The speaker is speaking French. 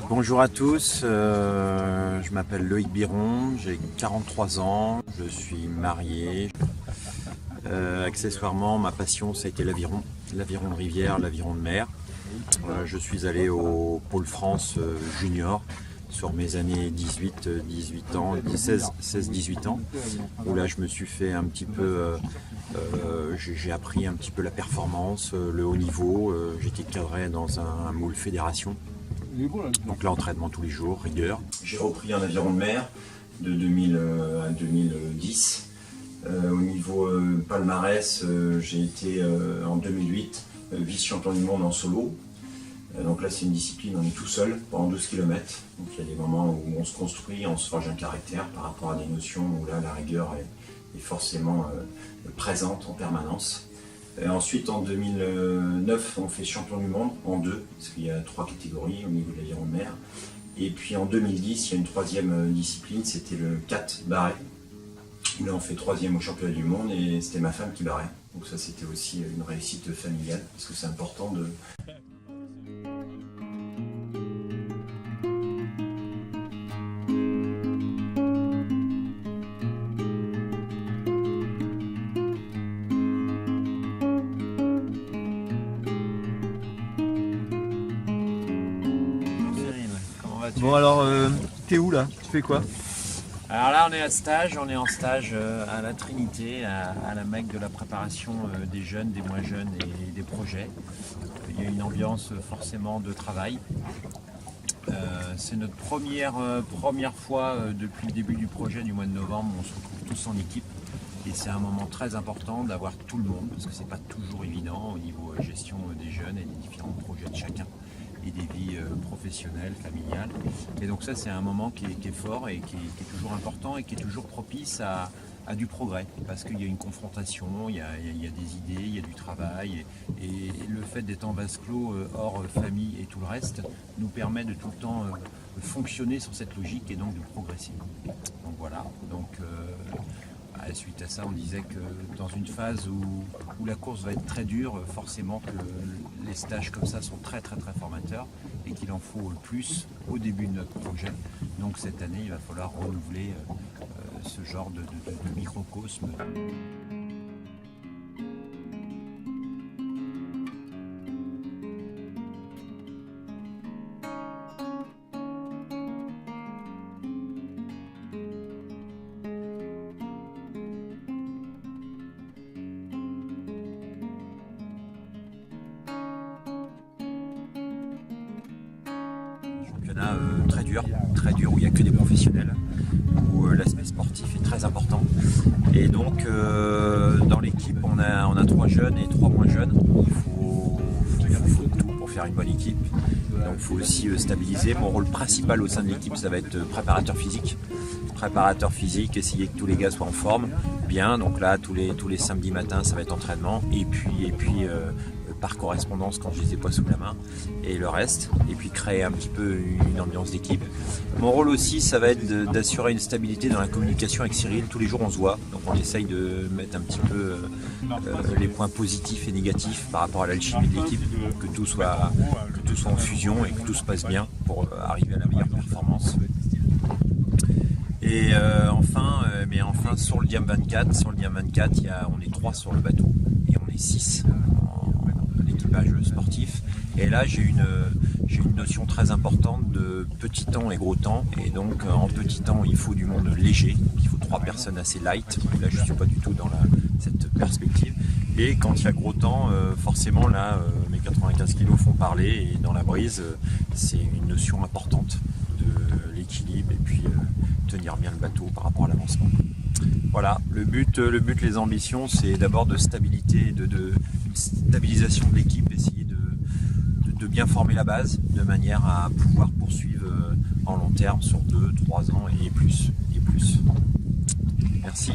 Bonjour à tous, je m'appelle Loïc Biron, j'ai 43 ans, je suis marié. Accessoirement, ma passion ça a été l'aviron de rivière, l'aviron de mer. Je suis allé au Pôle France Junior sur mes années 18 ans, 16-18 ans, où là je me suis fait un petit peu, j'ai appris un petit peu la performance, le haut niveau, j'étais cadré dans un moule fédération. Donc là, entraînement tous les jours, rigueur. J'ai repris un aviron de mer de 2000 à 2010. Au niveau palmarès, j'ai été en 2008 vice-champion du monde en solo. Donc là, c'est une discipline, on est tout seul pendant 12 km. Donc il y a des moments où on se construit, on se forge un caractère par rapport à des notions où là, la rigueur est forcément présente en permanence. Ensuite, en 2009, on fait champion du monde en 2, parce qu'il y a 3 catégories au niveau de l'aviron de mer. Et puis en 2010, il y a une troisième discipline, c'était le 4 barré. Là, on fait 3e au championnat du monde et c'était ma femme qui barrait. Donc ça, c'était aussi une réussite familiale, parce que c'est important de... Bon alors, t'es où là? Tu fais quoi? Alors là on est en stage à la Trinité, à la Mecque de la préparation des jeunes, des moins jeunes et des projets. Il y a une ambiance forcément de travail. C'est notre première fois depuis le début du projet du mois de novembre, on se retrouve tous en équipe. Et c'est un moment très important d'avoir tout le monde, parce que c'est pas toujours évident au niveau gestion des jeunes et des différents projets de chacun et des vies professionnelles, familiales. Et donc ça c'est un moment qui est fort et qui est toujours important et qui est toujours propice à du progrès, parce qu'il y a une confrontation, il y a des idées, il y a du travail, et le fait d'être en vase clos, hors famille et tout le reste, nous permet de tout le temps fonctionner sur cette logique et donc de progresser. Donc voilà, suite à ça, on disait que dans une phase où la course va être très dure, forcément que les stages comme ça sont très formateurs et qu'il en faut plus au début de notre projet. Donc cette année, il va falloir renouveler ce genre de microcosme. Très dur où il n'y a que des professionnels, où l'aspect sportif est très important. Et donc dans l'équipe on a 3 jeunes et 3 moins jeunes. Il faut tout pour faire une bonne équipe. Donc il faut aussi stabiliser. Mon rôle principal au sein de l'équipe, ça va être préparateur physique. Préparateur physique, essayer que tous les gars soient en forme, bien. Donc là tous les samedis matins ça va être entraînement. Et puis par correspondance quand je les ai pas sous la main, et le reste, et puis créer un petit peu une ambiance d'équipe. Mon rôle aussi, ça va être d'assurer une stabilité dans la communication avec Cyril. Tous les jours on se voit, donc on essaye de mettre un petit peu les points positifs et négatifs par rapport à l'alchimie de l'équipe, que tout soit en fusion et que tout se passe bien pour arriver à la meilleure performance. Et enfin sur le Diam 24, on est 3 sur le bateau et on est 6 l'équipage sportif. Et là j'ai une notion très importante de petit temps et gros temps. Et donc en petit temps il faut du monde léger, donc il faut 3 personnes assez light. Là je ne suis pas du tout dans cette perspective. Et quand il y a gros temps, forcément là mes 95 kg font parler, et dans la brise c'est une notion importante de l'équilibre et puis tenir bien le bateau par rapport à l'avancement. Voilà, le but, les ambitions, c'est d'abord de stabilité, de stabilisation de l'équipe, essayer de bien former la base, de manière à pouvoir poursuivre en long terme sur 2-3 ans et plus. Merci.